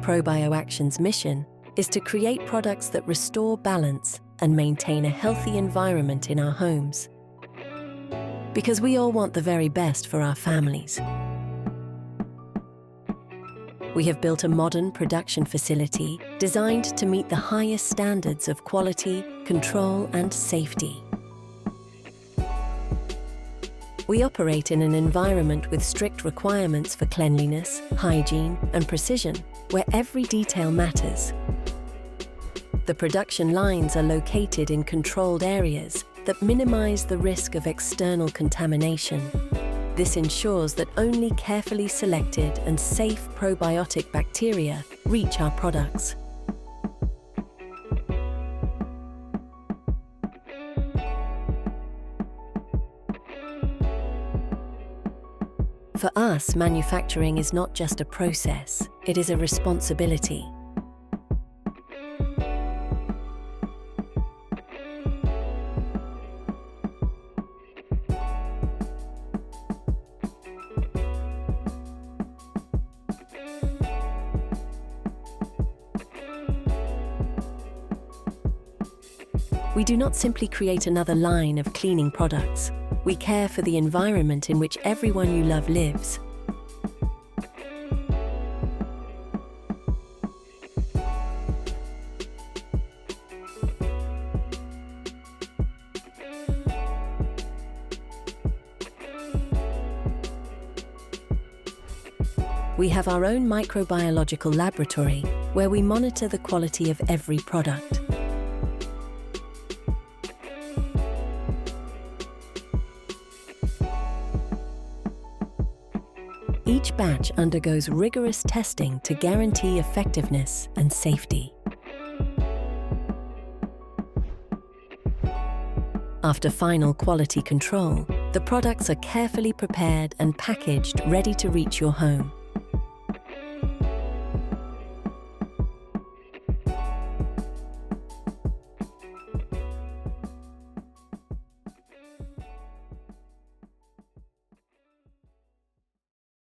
Probioaction's mission is to create products that restore balance and maintain a healthy environment in our homes. Because we all want the very best for our families. We have built a modern production facility designed to meet the highest standards of quality, control, and safety. We operate in an environment with strict requirements for cleanliness, hygiene, and precision, where every detail matters. The production lines are located in controlled areas that minimize the risk of external contamination. This ensures that only carefully selected and safe probiotic bacteria reach our products. For us, manufacturing is not just a process, it is a responsibility. We do not simply create another line of cleaning products. We care for the environment in which everyone you love lives. We have our own microbiological laboratory where we monitor the quality of every product. Each batch undergoes rigorous testing to guarantee effectiveness and safety. After final quality control, the products are carefully prepared and packaged ready to reach your home.